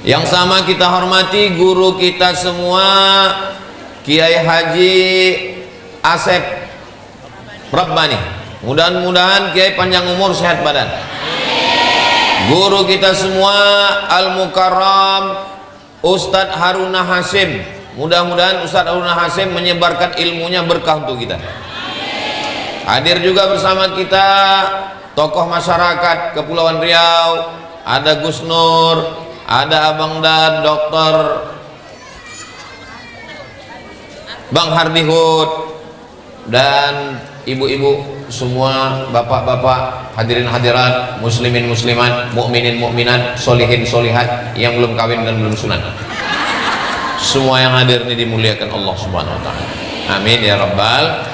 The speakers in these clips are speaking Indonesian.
Yang sama kita hormati guru kita semua, Kiai Haji Asep Rabbani. Mudah-mudahan Kiai panjang umur, sehat badan. Guru kita semua Al-Mukarram Ustadz Haruna Hasim. Mudah-mudahan Ustadz Haruna Hasim menyebarkan ilmunya berkah untuk kita. Hadir juga bersama kita tokoh masyarakat Kepulauan Riau, ada Gus Nur, ada Abang Dan, Dokter Bang Hardihud, dan ibu-ibu semua, bapak-bapak, hadirin hadirat, muslimin muslimat, mukminin mukminat, solihin solihat yang belum kawin dan belum sunat. Semua yang hadir ini dimuliakan Allah Subhanahu wa taala. Amin ya rabbal.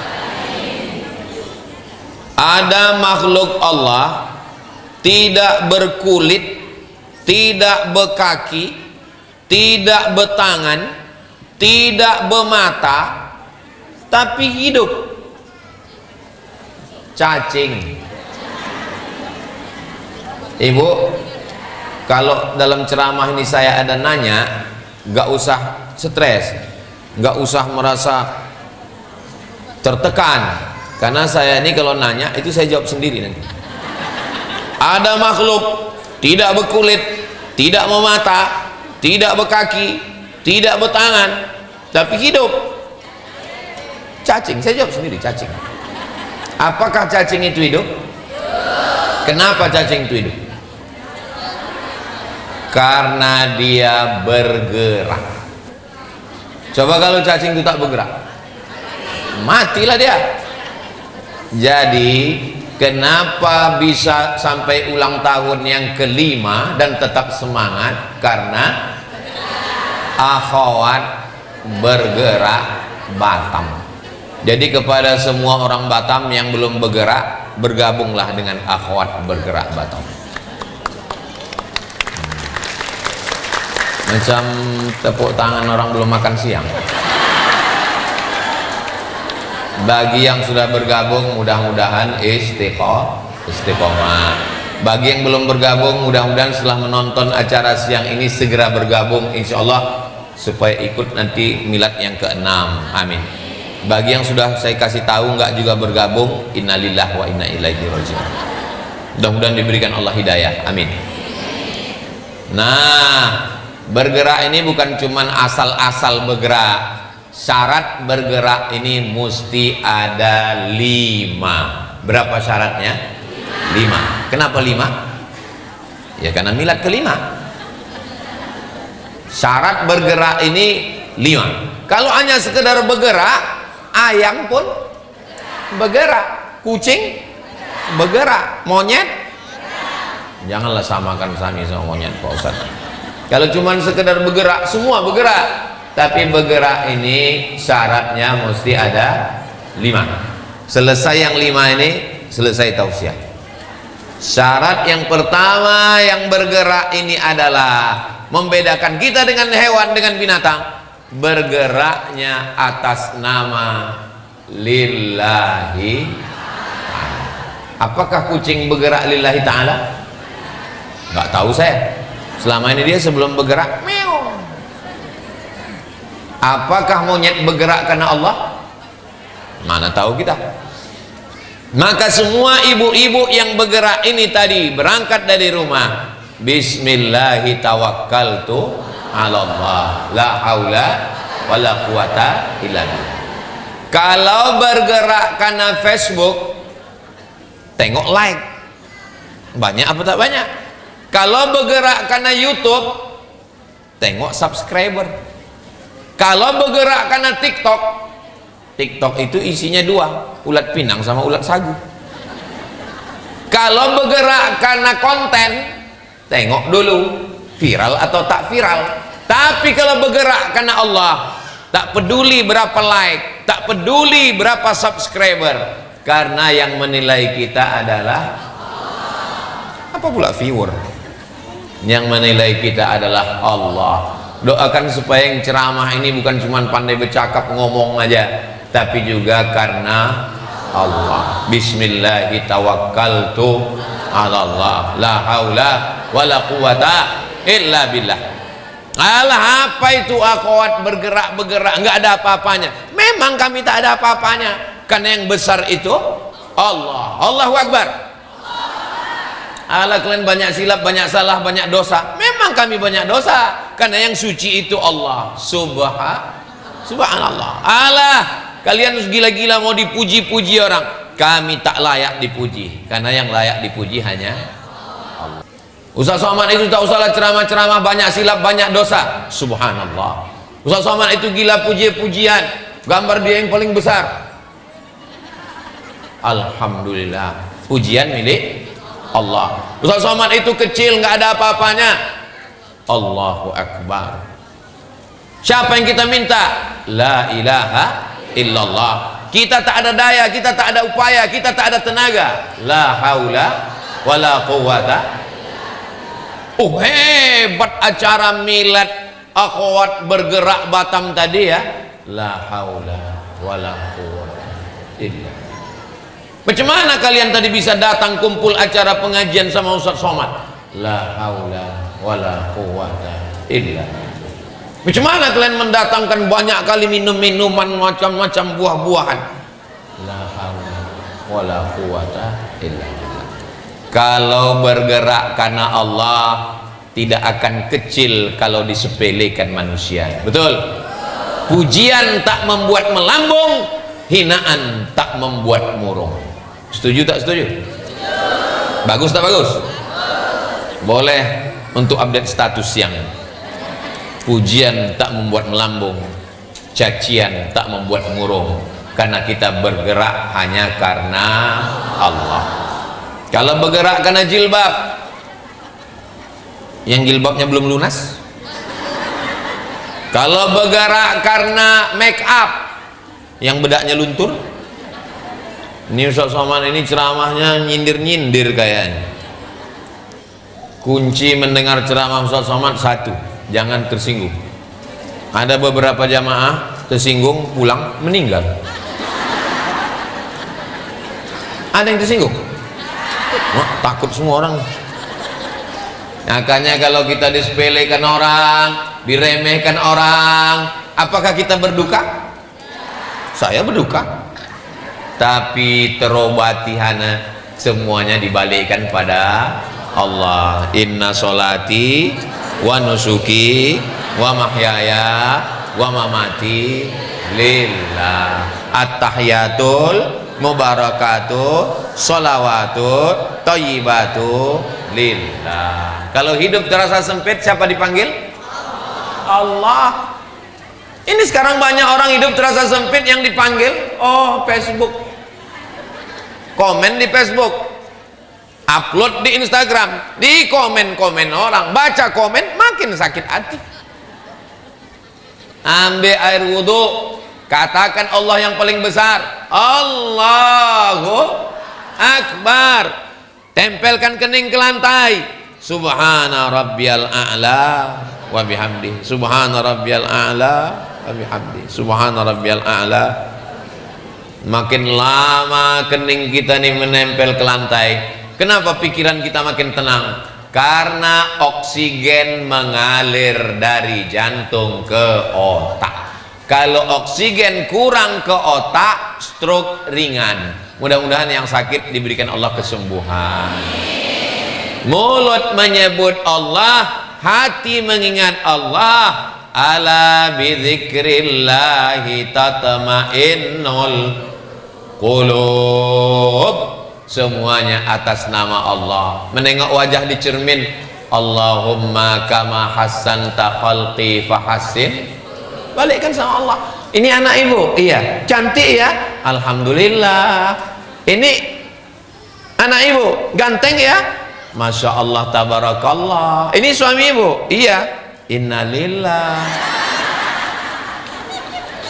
Ada makhluk Allah tidak berkulit, tidak berkaki, tidak bertangan, tidak bermata, tapi hidup. Cacing. Ibu, kalau dalam ceramah ini saya ada nanya, gak usah stres, gak usah merasa tertekan, karena saya ini kalau nanya itu saya jawab sendiri nanti. Ada makhluk tidak berkulit, tidak memata, tidak berkaki, tidak bertangan, tapi hidup. Cacing, saya jawab sendiri, cacing. Apakah cacing itu hidup? Kenapa cacing itu hidup? Karena dia bergerak. Coba kalau cacing itu tak bergerak, matilah dia. Jadi kenapa bisa sampai ulang tahun yang kelima dan tetap semangat? Karena akhwat bergerak Batam. Jadi kepada semua orang Batam yang belum bergerak, bergabunglah dengan akhwat bergerak Batam. Macam tepuk tangan orang belum makan siang. Bagi yang sudah bergabung, mudah-mudahan istiqomah. Bagi yang belum bergabung, mudah-mudahan setelah menonton acara siang ini segera bergabung, insya Allah, supaya ikut nanti milad yang ke-6. Amin. Bagi yang sudah saya kasih tahu nggak juga bergabung, innalillahi wa inna ilaihi raji'un. Mudah-mudahan diberikan Allah hidayah. Amin. Nah, bergerak ini bukan cuman asal-asal bergerak. Syarat bergerak ini mesti ada 5. Berapa syaratnya? 5. Kenapa 5? Ya karena milad ke-5. Syarat bergerak ini 5. Kalau hanya sekedar bergerak, ayam pun bergerak, kucing bergerak, monyet janganlah samakan sami sama monyet Pak Ustaz. Kalau cuma sekedar bergerak, semua bergerak. Tapi bergerak ini syaratnya mesti ada 5. Selesai yang 5 ini, selesai tausiah. Syarat yang pertama yang bergerak ini adalah membedakan kita dengan hewan, dengan binatang. Bergeraknya atas nama lillahi. Apakah kucing bergerak lillahi ta'ala? Nggak tahu saya. Selama ini dia sebelum bergerak meow. Apakah monyet bergerak karena Allah? Mana tahu kita. Maka semua ibu-ibu yang bergerak ini tadi berangkat dari rumah, bismillahi tawakkaltu ala Allah, la haula wala quwata illa billah. Kalau bergerak karena Facebook, tengok like banyak apa tak banyak. Kalau bergerak karena YouTube, tengok subscriber. Kalau bergerak karena TikTok, TikTok itu isinya 2, ulat pinang sama ulat sagu. Kalau bergerak karena konten, tengok dulu viral atau tak viral. Tapi kalau bergerak karena Allah, tak peduli berapa like, tak peduli berapa subscriber, karena yang menilai kita adalah apa pula viewer. Yang menilai kita adalah Allah. Doakan supaya yang ceramah ini bukan cuma pandai bercakap ngomong aja, tapi juga karena Allah. Bismillahi tawakkaltu ala Allah, la haula wala quwata illa billah. Alah, apa itu akhwat bergerak-bergerak nggak ada apa-apanya? Memang kami tak ada apa-apanya, karena yang besar itu Allah. Allahu Akbar. Alah, kalian banyak silap, banyak salah, banyak dosa. Memang kami banyak dosa, karena yang suci itu Allah. Subhanallah. Alah, kalian gila-gila mau dipuji-puji orang. Kami tak layak dipuji, karena yang layak dipuji hanya Allah. Ustaz Somad itu tak usahlah ceramah-ceramah, banyak silap, banyak dosa. Subhanallah. Ustaz Somad itu gila puji-pujian, gambar dia yang paling besar. Alhamdulillah, pujian milik Allah. Ustaz Somad itu kecil, nggak ada apa-apanya. Allahu Akbar. Siapa yang kita minta? La ilaha illallah. Kita tak ada daya, kita tak ada upaya, kita tak ada tenaga. La haula wala quwata. Oh, hebat acara milad akhwat bergerak Batam tadi ya. La haula wala quwata illa. Macam mana kalian tadi bisa datang kumpul acara pengajian sama Ustaz Somad? La haula wala quwata illa. Macam mana kalian mendatangkan banyak kali minum-minuman macam-macam buah-buahan? La haula wala quwata illa. Kalau bergerak karena Allah, tidak akan kecil kalau disepelekan manusia. Betul? Pujian tak membuat melambung, hinaan tak membuat murung. Setuju tak setuju? Bagus tak bagus? Boleh untuk update status yang pujian tak membuat melambung, cacian tak membuat murung, karena kita bergerak hanya karena Allah. Kalau bergerak karena jilbab, yang jilbabnya belum lunas. Kalau bergerak karena make up, yang bedaknya luntur. Ini Ustaz Somad ini ceramahnya nyindir-nyindir kayaknya. Kunci mendengar ceramah Ustaz Somad satu, jangan tersinggung. Ada beberapa jamaah tersinggung pulang meninggal. Ada yang tersinggung? Wah, takut semua orang. Makanya kalau kita disepelekan orang, diremehkan orang, apakah kita berduka? Saya berduka. Tapi terobati hana, semuanya dibalikkan pada Allah. Inna sholati wa nusuki wa mahyaya wa mamati lillah. At-tahiyatul mubarakatuh sholawatu thayyibatu lillah. Kalau hidup terasa sempit, siapa dipanggil? Allah. Ini sekarang banyak orang hidup terasa sempit, yang dipanggil Facebook. Komen di Facebook, upload di Instagram, di komen-komen orang, baca komen makin sakit hati. Ambil air wudhu, katakan Allah yang paling besar, Allahu Akbar. Tempelkan kening ke lantai, Subhana rabbiyal a'la wa bihamdi, Subhana rabbiyal a'la wa bihamdi, Subhana rabbiyal a'la. Makin lama kening kita nih menempel ke lantai, kenapa pikiran kita makin tenang? Karena oksigen mengalir dari jantung ke otak. Kalau oksigen kurang ke otak, stroke ringan. Mudah-mudahan yang sakit diberikan Allah kesembuhan. Mulut menyebut Allah, hati mengingat Allah. Ala bidzikrillahi tatma'innul qulub. Semuanya atas nama Allah. Menengok wajah di cermin, Allahumma kama hassanta khalqi fahassin. Balikkan sama Allah. Ini anak ibu, iya, cantik ya, alhamdulillah. Ini anak ibu, ganteng ya, masya Allah tabarakallah. Ini suami ibu, iya, innalillah.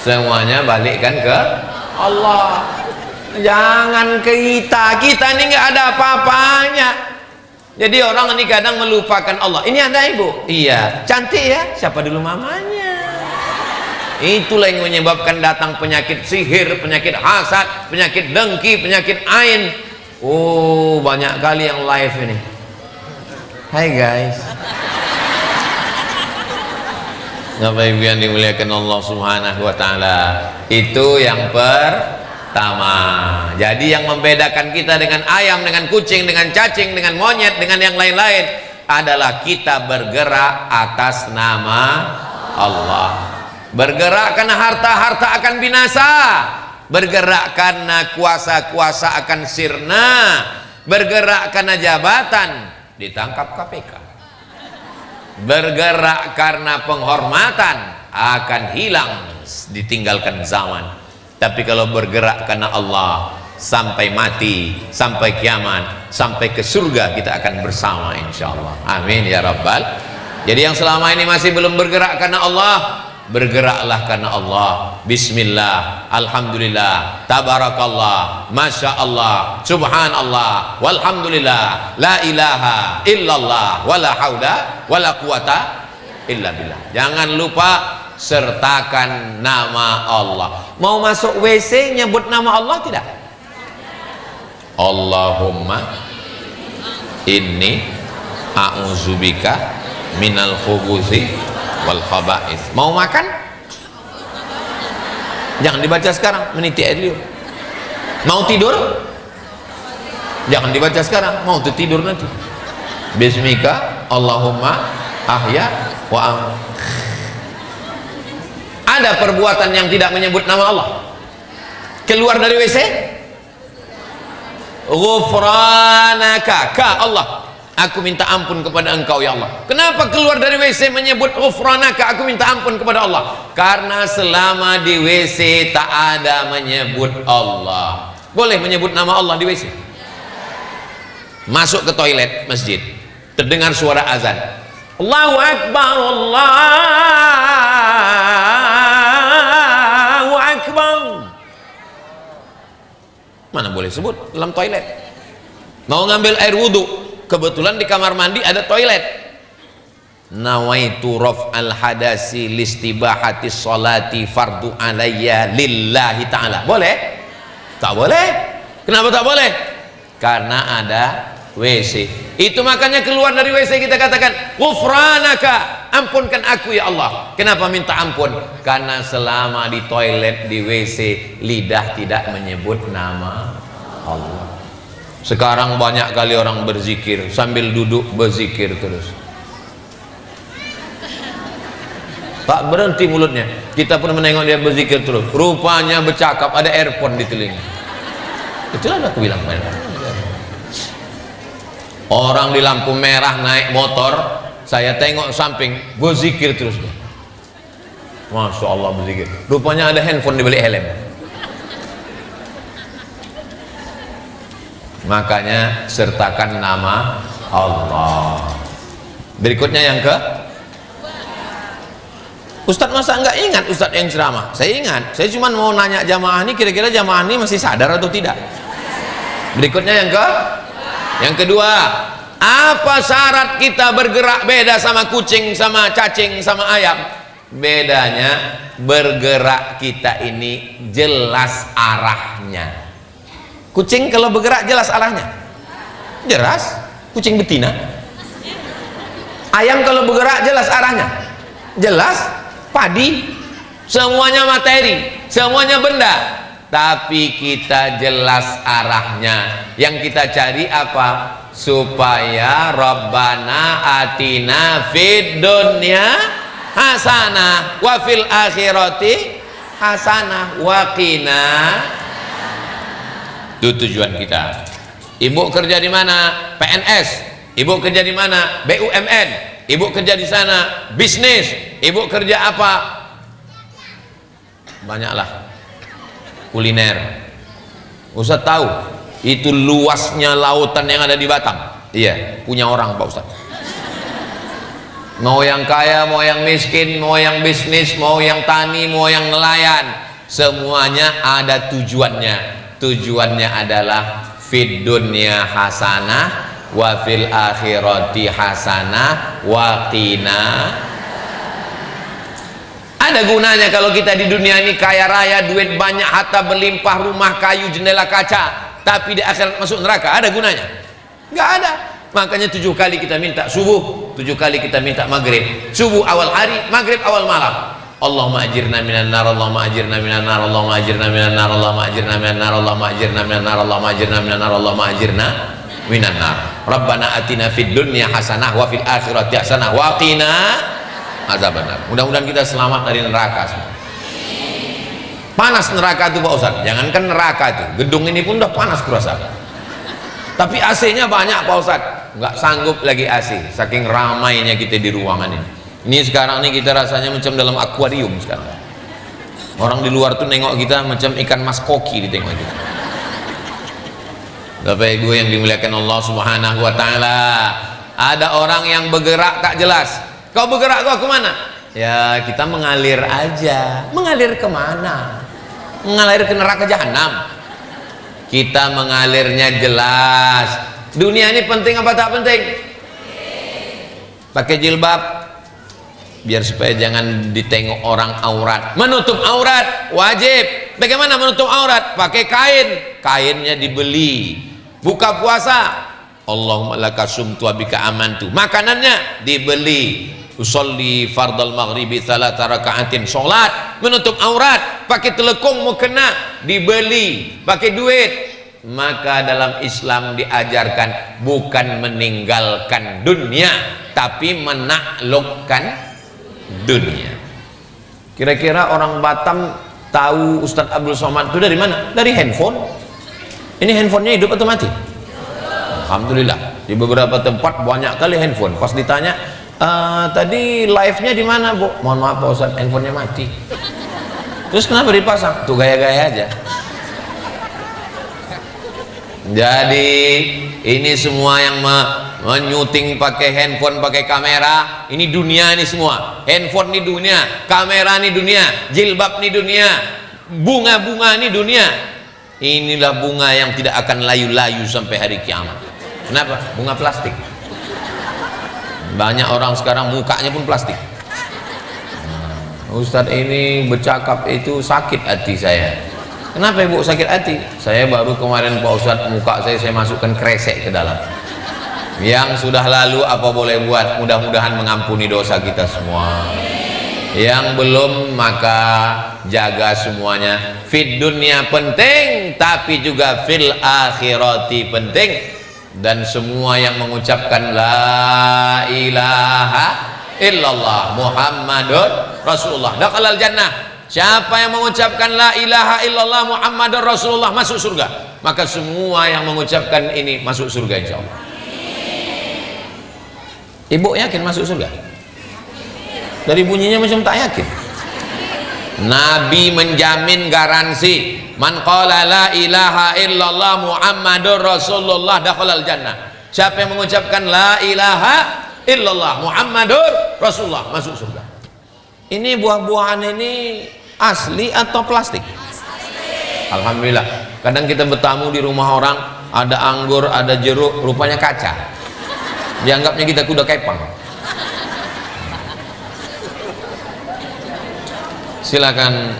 Semuanya balikkan ke Allah. Jangan ke kita ini nggak ada apa-apanya. Jadi orang ini kadang melupakan Allah. Ini anak ibu, iya, cantik ya, siapa dulu mamanya? Itulah yang menyebabkan datang penyakit sihir, penyakit hasad, penyakit dengki, penyakit ain. Oh, banyak kali yang live ini. Hai guys. Bapak Ibu yang dimuliakan Allah Subhanahu wa taala, itu yang pertama. Jadi yang membedakan kita dengan ayam, dengan kucing, dengan cacing, dengan monyet, dengan yang lain-lain adalah kita bergerak atas nama Allah. Bergerak karena harta akan binasa, bergerak karena kuasa akan sirna, bergerak karena jabatan ditangkap KPK, bergerak karena penghormatan akan hilang ditinggalkan zaman. Tapi kalau bergerak karena Allah, sampai mati, sampai kiamat, sampai ke surga kita akan bersama insyaallah. Amin ya rabbal. Jadi yang selama ini masih belum bergerak karena Allah, bergeraklah karena Allah. Bismillah, alhamdulillah, tabarakallah, masya Allah, subhanallah, walhamdulillah, la ilaha illallah, wala hawla wala quwata illa billah. Jangan lupa sertakan nama Allah. Mau masuk WC nyebut nama Allah tidak? Allahumma inni a'udzubika minal khubuthi wal khaba'ith. Mau makan? Jangan dibaca sekarang, meniti air liur. Mau tidur? Jangan dibaca sekarang, mau tidur nanti. Bismika Allahumma ahya wa am. Ada perbuatan yang tidak menyebut nama Allah. Keluar dari WC, ghufranaka, ka Allah, aku minta ampun kepada engkau ya Allah. Kenapa keluar dari WC menyebut ghufranaka, aku minta ampun kepada Allah? Karena selama di WC tak ada menyebut Allah. Boleh menyebut nama Allah di WC? Masuk ke toilet masjid, terdengar suara azan, Allahu Akbar, Allahu Akbar. Mana boleh sebut dalam toilet? Mau ngambil air wudhu, kebetulan di kamar mandi ada toilet. Nawaitu raf'al hadasi listibahati sholati fardu alayya lillahi ta'ala. Boleh? Tak boleh. Kenapa tak boleh? Karena ada WC. Itu makanya keluar dari WC kita katakan ghufranaka, ampunkan aku ya Allah. Kenapa minta ampun? Karena selama di toilet, di WC, lidah tidak menyebut nama Allah. Sekarang banyak kali orang berzikir sambil duduk, berzikir terus, tak berhenti mulutnya. Kita pun menengok dia berzikir terus, rupanya bercakap, ada earphone di telinga. Itulah aku bilang, orang di lampu merah naik motor, saya tengok samping, berzikir terus. Masya Allah berzikir. Rupanya ada handphone di balik helm. Makanya sertakan nama Allah. Berikutnya yang ke Ustadz, masa enggak ingat Ustadz yang ceramah? Saya ingat. Saya cuma mau nanya jamaah ini, kira-kira jamaah ini masih sadar atau tidak? Berikutnya yang kedua, apa syarat kita bergerak beda sama kucing, sama cacing, sama ayam? Bedanya bergerak kita ini jelas arahnya. Kucing kalau bergerak jelas arahnya, jelas. Kucing betina. Ayam kalau bergerak jelas arahnya, jelas. Padi, semuanya materi, semuanya benda, tapi kita jelas arahnya. Yang kita cari apa? Supaya Rabbana atina fid dunya hasanah wa fil akhirati hasanah wa qina. Itu tujuan kita. Ibu kerja di mana? PNS. Ibu kerja di mana? BUMN. Ibu kerja di sana bisnis. Ibu kerja apa? Banyaklah. Kuliner. Ustaz tahu itu luasnya lautan yang ada di Batam. Iya, punya orang Pak Ustaz. Mau yang kaya, mau yang miskin, mau yang bisnis, mau yang tani, mau yang nelayan, semuanya ada tujuannya. Tujuannya adalah fid dunya hasanah wa fil akhirati hasanah wa qina. Ada gunanya kalau kita di dunia ini kaya raya, duit banyak, harta berlimpah, rumah kayu, jendela kaca, tapi di akhirat masuk neraka. Ada gunanya? Nggak ada. Makanya 7 kali kita minta subuh, 7 kali kita minta maghrib. Subuh awal hari, maghrib awal malam. Allahumma ajirna minan nar, Allahumma ajirna minan nar, Allahumma ajirna minan nar, Allahumma ajirna minan nar, Allahumma ajirna minan nar, Allahumma ajirna minan nar, Allahumma ajirna minan nar. Rabbana atina fid dunya hasanah wa fil akhirati hasanah wa qina azabannar. Mudah-mudahan kita selamat dari neraka semua. Panas neraka itu Pak Ustaz. Jangankan neraka itu, gedung ini pun udah panas kurasa. Tapi AC-nya banyak Pak Ustaz. Nggak sanggup lagi AC, saking ramainya kita di ruangan ini. Ini sekarang nih kita rasanya macam dalam akuarium sekarang. Orang di luar tuh nengok kita macam ikan mas koki ditengok kita. Bapak Ibu yang dimuliakan Allah Subhanahu wa taala, ada orang yang bergerak tak jelas. Kau bergerak kau kemana? Ya kita mengalir aja. Mengalir kemana? Mengalir ke neraka jahanam. Kita mengalirnya jelas. Dunia ini penting apa tak penting? Pakai jilbab biar supaya jangan ditengok orang aurat. Menutup aurat wajib. Bagaimana menutup aurat? Pakai kain. Kainnya dibeli. Buka puasa, Allahumma laka sumtu wa bika amantu. Makanannya dibeli. Usolli fardal maghribi thalatha raka'atin. Salat, menutup aurat, pakai telekung mau kena, dibeli, pakai duit. Maka dalam Islam diajarkan bukan meninggalkan dunia, tapi menaklukkan dunia. Kira-kira orang Batam tahu Ustadz Abdul Somad itu dari mana? Dari handphone. Ini handphonenya hidup atau mati? Alhamdulillah. Di beberapa tempat banyak kali handphone. Pas ditanya, tadi live-nya di mana Bu? Mohon maaf Pak Ustadz, handphonenya mati. Terus kenapa dipasang? Tuh gaya-gaya aja. Jadi ini semua yang menyuting pakai handphone, pakai kamera, ini dunia ini semua. Handphone ini dunia, kamera ini dunia, jilbab ini dunia, bunga-bunga ini dunia. Inilah bunga yang tidak akan layu-layu sampai hari kiamat. Kenapa? Bunga plastik. Banyak orang sekarang mukanya pun plastik. Ustadz ini bercakap itu sakit hati saya. Kenapa Ibu sakit hati? Saya baru kemarin Pak Ustadz, muka saya masukkan kresek ke dalam. Yang sudah lalu apa boleh buat, mudah-mudahan mengampuni dosa kita semua. Yang belum maka jaga semuanya. Fid dunia penting, tapi juga fil akhirati penting. Dan semua yang mengucapkan la ilaha illallah Muhammadur Rasulullah dakhalal jannah. Siapa yang mengucapkan la ilaha illallah Muhammadur Rasulullah masuk surga. Maka semua yang mengucapkan ini masuk surga insyaallah. Ibu yakin masuk surga? Dari bunyinya macam tak yakin. Nabi menjamin garansi, man qala la ilaha illallah Muhammadur Rasulullah dakhalal jannah. Siapa yang mengucapkan la ilaha illallah Muhammadur Rasulullah masuk surga. Ini buah-buahan ini asli atau plastik? Alhamdulillah. Kadang kita bertamu di rumah orang, ada anggur, ada jeruk, rupanya kaca. Dianggapnya kita kuda kepang. Silakan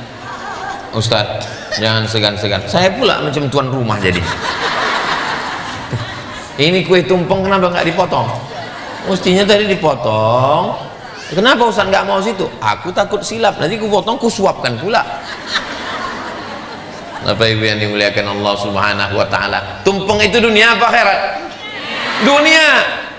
Ustadz, jangan segan-segan. Saya pula macam tuan rumah jadi. Ini kue tumpeng kenapa nggak dipotong? Mestinya tadi dipotong. Kenapa Ustadz nggak mau situ? Aku takut silap, nanti ku potong, ku suapkan pula. Bapak Ibu yang dimuliakan Allah Subhanahu wa taala. Tumpeng itu dunia apa akhirat? Dunia.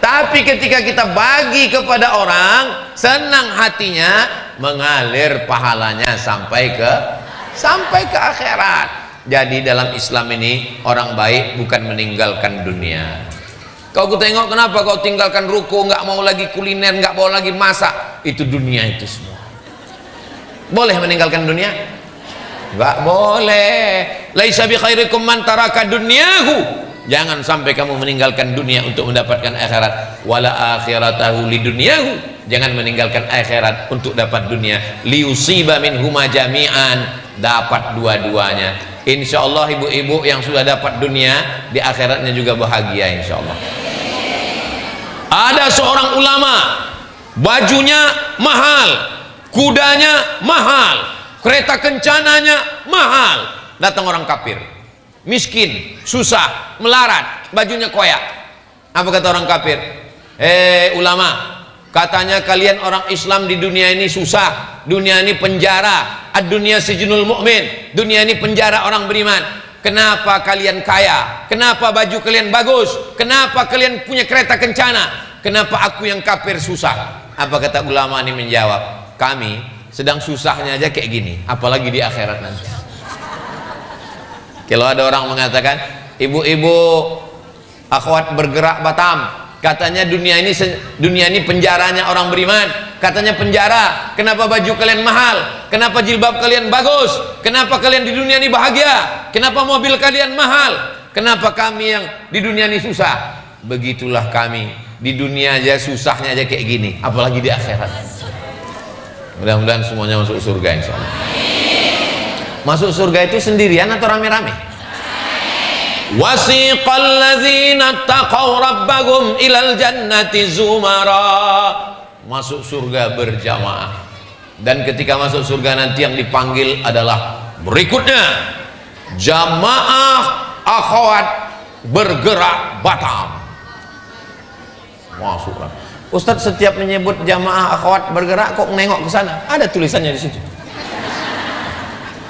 Tapi ketika kita bagi kepada orang, senang hatinya, mengalir pahalanya sampai ke akhirat. Jadi dalam Islam ini orang baik bukan meninggalkan dunia. Kau tengok kenapa kau tinggalkan ruko, nggak mau lagi kuliner, nggak mau lagi masak, itu dunia itu semua. Boleh meninggalkan dunia? Nggak boleh. Laisa bi khairikum man taraka dunyahu. Jangan sampai kamu meninggalkan dunia untuk mendapatkan akhirat. Wala akhiratahu lidunyahu. Jangan meninggalkan akhirat untuk dapat dunia. Liusiba minhuma jami'an. Dapat dua-duanya. Insya Allah ibu-ibu yang sudah dapat dunia, di akhiratnya juga bahagia insya Allah. Ada seorang ulama, bajunya mahal, kudanya mahal, kereta kencananya mahal. Datang orang kafir, miskin, susah, melarat, bajunya koyak. Apa kata orang kafir? Ulama, katanya kalian orang Islam di dunia ini susah, dunia ini penjara, ad-dunya sijnul mu'min, dunia ini penjara orang beriman. Kenapa kalian kaya? Kenapa baju kalian bagus? Kenapa kalian punya kereta kencana? Kenapa aku yang kafir susah? Apa kata ulama ini menjawab? Kami sedang susahnya aja kayak gini, apalagi di akhirat nanti. Kalau ada orang mengatakan, ibu-ibu akhwat bergerak Batam, katanya dunia ini penjaranya orang beriman, katanya penjara. Kenapa baju kalian mahal? Kenapa jilbab kalian bagus? Kenapa kalian di dunia ini bahagia? Kenapa mobil kalian mahal? Kenapa kami yang di dunia ini susah? Begitulah kami, di dunia aja susahnya aja kayak gini, apalagi di akhirat. Mudah-mudahan semuanya masuk surga insyaallah. Masuk surga itu sendirian atau rame-rame? Wasiqal ladzina taqaw rabbahum ilal jannati zumara. Masuk surga berjamaah. Dan ketika masuk surga nanti yang dipanggil adalah berikutnya, jamaah akhwat bergerak Batam. Masuk. Ustadz setiap menyebut jamaah akhwat bergerak kok nengok ke sana? Ada tulisannya di situ.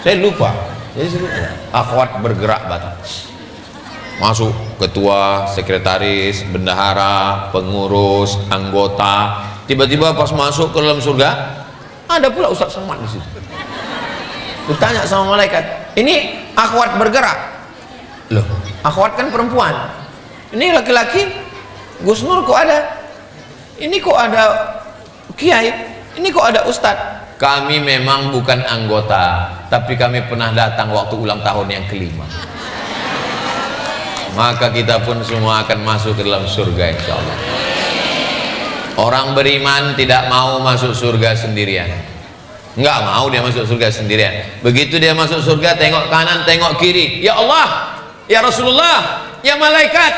Saya lupa. Jadi akhwat bergerak Batam. Masuk ketua, sekretaris, bendahara, pengurus, anggota. Tiba-tiba pas masuk ke dalam surga, ada pula Ustadz Somad di situ. Ditanya sama malaikat, ini akhwat bergerak. Loh, akhwat kan perempuan. Ini laki-laki, Gus Nur kok ada? Ini kok ada kiai? Ini kok ada ustadz? Kami memang bukan anggota, tapi kami pernah datang waktu ulang tahun yang kelima. Maka kita pun semua akan masuk ke dalam surga insya Allah. Orang beriman tidak mau masuk surga sendirian. Enggak mau dia masuk surga sendirian. Begitu dia masuk surga, tengok kanan, tengok kiri. Ya Allah, ya Rasulullah, ya malaikat,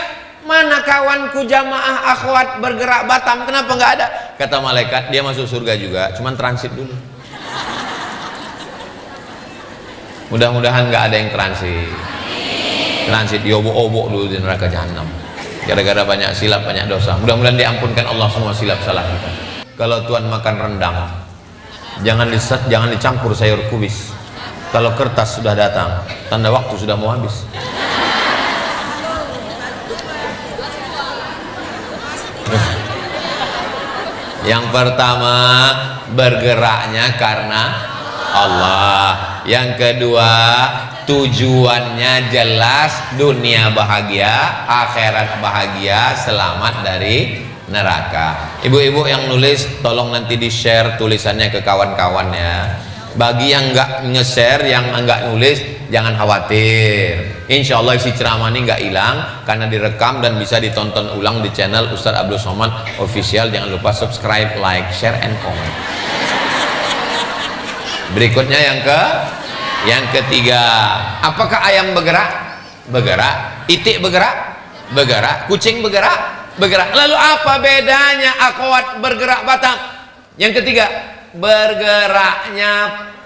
mana kawanku jamaah akhwat bergerak Batam, kenapa nggak ada? Kata malaikat, dia masuk surga juga, cuman transit dulu. Mudah-mudahan nggak ada yang transit diobok-obok dulu di neraka jahanam, gara-gara banyak silap, banyak dosa. Mudah-mudahan diampunkan Allah semua silap salah kita. Kalau Tuhan makan rendang, jangan dicampur sayur kubis. Kalau kertas sudah datang, tanda waktu sudah mau habis. Yang pertama, bergeraknya karena Allah. Yang kedua, tujuannya jelas, dunia bahagia, akhirat bahagia, selamat dari neraka. Ibu-ibu yang nulis, tolong nanti di share tulisannya ke kawan-kawan ya. Bagi yang nggak nge-share, yang nggak nulis, jangan khawatir. Insya Allah isi ceramah ini nggak hilang karena direkam dan bisa ditonton ulang di channel Ustadz Abdul Somad Official. Jangan lupa subscribe, like, share, and comment. Berikutnya yang ketiga, apakah ayam bergerak? Bergerak. Itik bergerak? Bergerak. Kucing bergerak? Bergerak. Lalu apa bedanya akhwat bergerak Batam? Yang ketiga, bergeraknya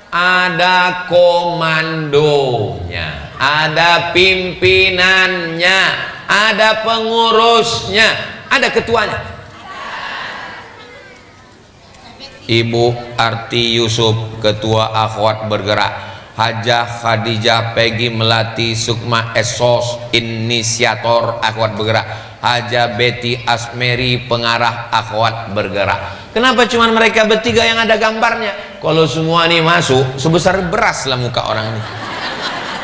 ada komandonya, ada pimpinannya, ada pengurusnya, ada ketuanya. Ibu Arti Yusuf, ketua akhwat bergerak. Hajah Khadijah Peggy Melati Sukma Esos, inisiator akhwat bergerak. Hajah Betty Asmeri, pengarah akhwat bergerak. Kenapa cuma mereka bertiga yang ada gambarnya? Kalau semua ini masuk, sebesar beras lah muka orang ini.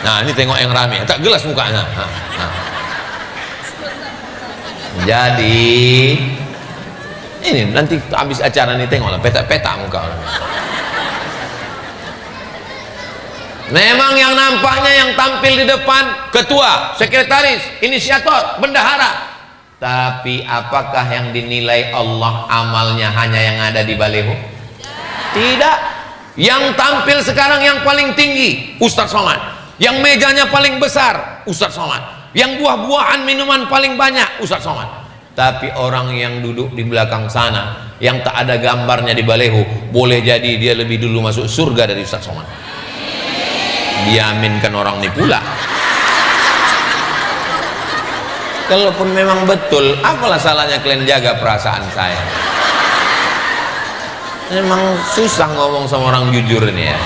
Nah, ini tengok yang rame, tak gelas mukanya. Jadi ini nanti habis acara ini tengoklah peta-peta muka orang. Memang yang nampaknya yang tampil di depan ketua, sekretaris, inisiator, bendahara. Tapi apakah yang dinilai Allah amalnya hanya yang ada di baleho? Tidak. Yang tampil sekarang yang paling tinggi Ustadz Somad, yang mejanya paling besar Ustadz Somad, yang buah-buahan minuman paling banyak Ustadz Somad. Tapi orang yang duduk di belakang sana, yang tak ada gambarnya di baleho, boleh jadi dia lebih dulu masuk surga dari Ustadz Somad. Diaminkan orang ini pula. Kalaupun memang betul, apalah salahnya kalian jaga perasaan saya? Memang susah ngomong sama orang jujur ini ya.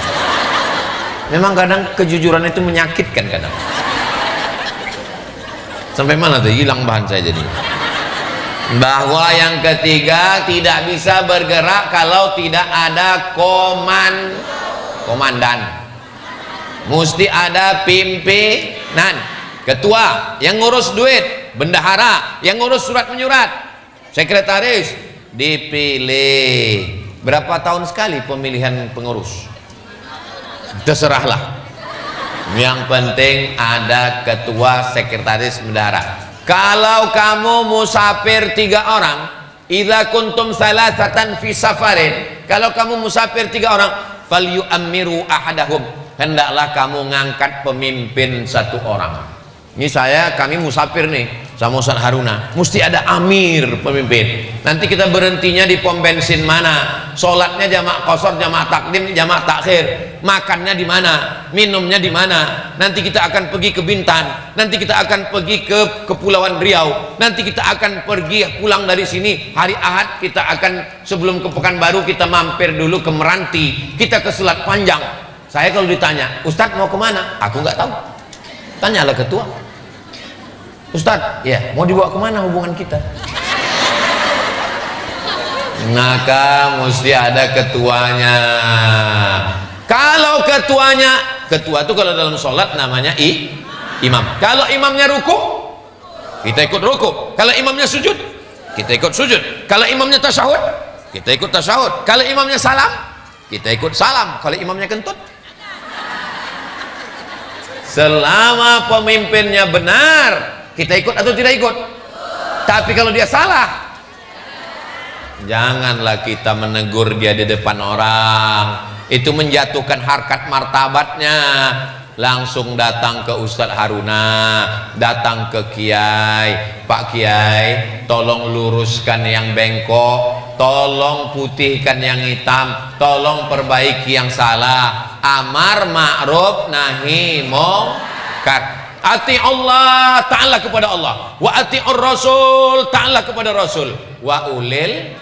Memang kadang kejujuran itu menyakitkan kadang. Sampai mana tuh hilang bahan saya jadi. Bahwa yang ketiga, tidak bisa bergerak kalau tidak ada komandan. Mesti ada pimpinan, ketua yang ngurus duit, bendahara yang ngurus surat menyurat, sekretaris dipilih. Berapa tahun sekali pemilihan pengurus? Terserahlah. Yang penting ada ketua, sekretaris, bendahara. Kalau kamu musafir 3 orang, idza kuntum salasatan fi safarin, kalau kamu musafir 3 orang, falyu'ammiru ahadahum, hendaklah kamu ngangkat pemimpin 1 orang. Ini kami musafir nih sama Ustaz Haruna, mesti ada amir pemimpin. Nanti kita berhentinya di pom bensin mana, sholatnya jamaah qashar, jamaah takdim, jamaah takhir, makannya di mana, minumnya di mana. Nanti kita akan pergi ke Bintan, nanti kita akan pergi ke Kepulauan Riau, nanti kita akan pergi pulang dari sini hari Ahad, kita akan sebelum ke Pekanbaru kita mampir dulu ke Meranti, kita ke Selat Panjang. Saya kalau ditanya, Ustadz mau kemana? Aku nggak tahu. Tanyalah ketua. Ustadz, ya mau dibawa kemana hubungan kita? Maka mesti ada ketuanya. Kalau ketua itu kalau dalam sholat namanya imam. Kalau imamnya ruku, kita ikut ruku. Kalau imamnya sujud, kita ikut sujud. Kalau imamnya tasyahud, kita ikut tasyahud. Kalau imamnya salam, kita ikut salam. Kalau imamnya kentut, selama pemimpinnya benar, kita ikut atau tidak ikut. Tapi kalau dia salah, janganlah kita menegur dia di depan orang, itu menjatuhkan harkat martabatnya. Langsung datang ke Ustadz Haruna, datang ke Kiai, Pak Kiai, tolong luruskan yang bengkok, tolong putihkan yang hitam, tolong perbaiki yang salah. Amar ma'ruf nahi mungkar. Ati Allah, ta'ala kepada Allah, wa ati'ur rasul, ta'ala kepada rasul, wa ulil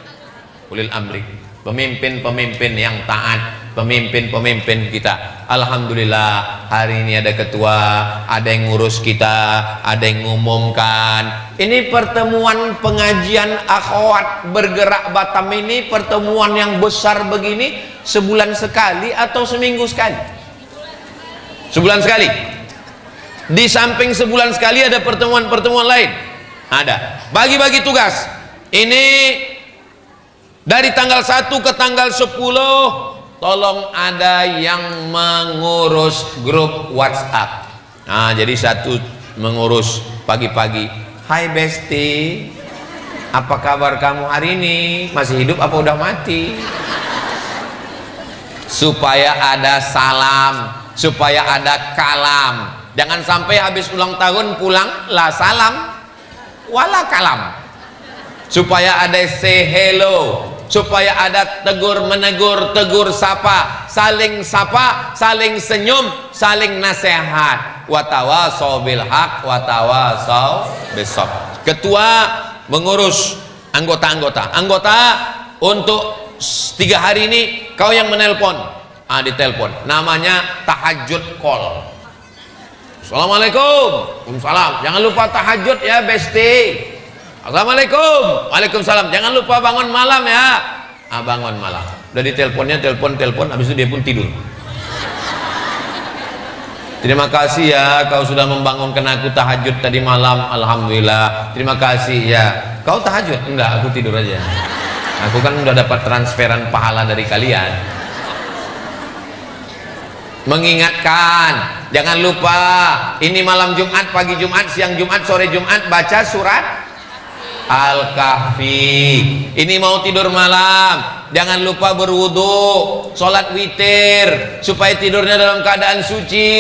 amri, pemimpin-pemimpin yang taat, pemimpin-pemimpin kita. Alhamdulillah hari ini ada ketua, ada yang ngurus kita, ada yang ngumumkan. Ini pertemuan pengajian akhwat bergerak Batam ini, pertemuan yang besar begini, sebulan sekali atau seminggu sekali? Sebulan sekali. Di samping sebulan sekali ada pertemuan-pertemuan lain. Ada. Bagi-bagi tugas. Ini dari tanggal 1 ke tanggal 10, tolong ada yang mengurus grup WhatsApp. Nah, jadi satu mengurus pagi-pagi. Hai Besti, apa kabar kamu hari ini? Masih hidup apa udah mati? Supaya ada salam, supaya ada kalam. Jangan sampai habis ulang tahun pulang la salam wala kalam. Supaya ada say hello, supaya ada tegur menegur, tegur sapa, saling senyum, saling nasihat. Wa tawasau bil haq wa tawasau bis sabr. Ketua mengurus anggota untuk 3 hari ini kau yang menelpon. Ditelepon, namanya tahajud call. Assalamualaikum. Waalaikumsalam. Jangan lupa tahajud ya Besti. Assalamualaikum. Waalaikumsalam. Jangan lupa bangun malam ya. Bangun malam. Udah diteleponnya, telepon, habis itu dia pun tidur. Terima kasih ya kau sudah membangunkan aku tahajud tadi malam. Alhamdulillah. Terima kasih ya. Kau tahajud? Enggak, aku tidur aja. Aku kan udah dapat transferan pahala dari kalian. Mengingatkan, jangan lupa ini malam Jumat, pagi Jumat, siang Jumat, sore Jumat baca surat Al-Kahfi. Ini mau tidur malam, jangan lupa berwudu, sholat witir supaya tidurnya dalam keadaan suci,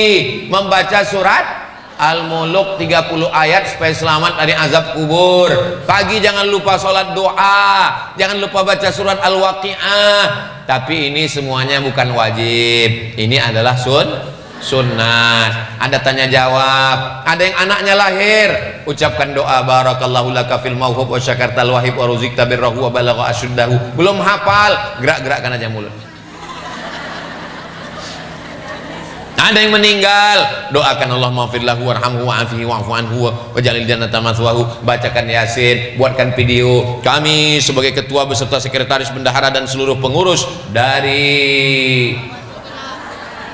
membaca surat Al-Muluk 30 ayat supaya selamat dari azab kubur. Pagi jangan lupa sholat doa, jangan lupa baca surat Al-Waqi'ah. Tapi ini semuanya bukan wajib, ini adalah sunnah. Ada tanya jawab, ada yang anaknya lahir, ucapkan doa barakallahu laka fil mauhub wa syakartal wahib wa ruzikta birrahu wa balagha asyuddahu. Belum hafal, gerak-gerakkan aja mulut. Ada yang meninggal, doakan Allah maghfir lahu warhamhu wa'afihi wa'fu anhu waj'alil jannata mathwahu. Bacakan Yasin, buatkan video. Kami sebagai ketua beserta sekretaris bendahara dan seluruh pengurus dari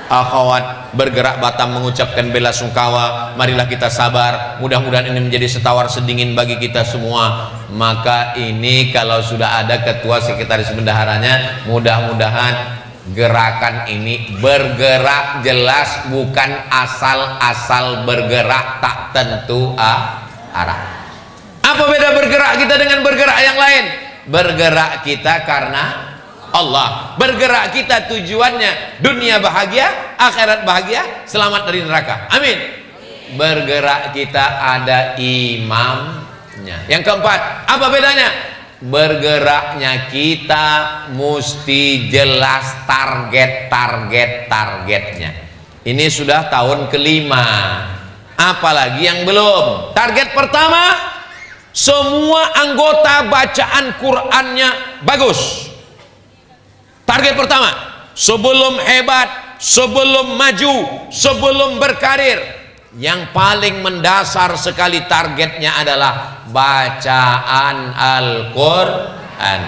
akhwat bergerak Batam mengucapkan bela sungkawa. Marilah kita sabar, mudah-mudahan ini menjadi setawar sedingin bagi kita semua. Maka ini kalau sudah ada ketua sekretaris bendaharanya, mudah-mudahan gerakan ini bergerak jelas, bukan asal-asal bergerak tak tentu arah. Apa beda bergerak kita dengan bergerak yang lain? Bergerak kita karena Allah, bergerak kita tujuannya dunia bahagia, akhirat bahagia, selamat dari neraka, amin. Bergerak kita ada imamnya. Yang keempat, apa bedanya? Bergeraknya kita mesti jelas targetnya. Ini sudah tahun kelima, apalagi yang belum. Target pertama, semua anggota bacaan Qur'annya bagus. Target pertama, sebelum hebat, sebelum maju, sebelum berkarir, yang paling mendasar sekali targetnya adalah bacaan Al-Quran.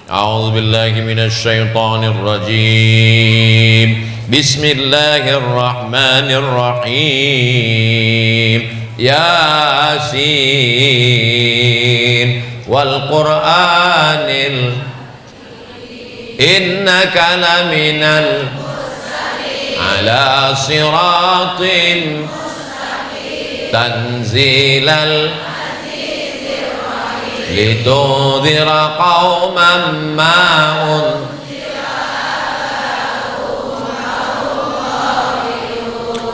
A'udzubillahi minasyaitonir rajim. Bismillahirrahmanirrahim. Yasin wal Qur'anil innaka laminal ala siratin tanzilal litudhira qauman ma'un.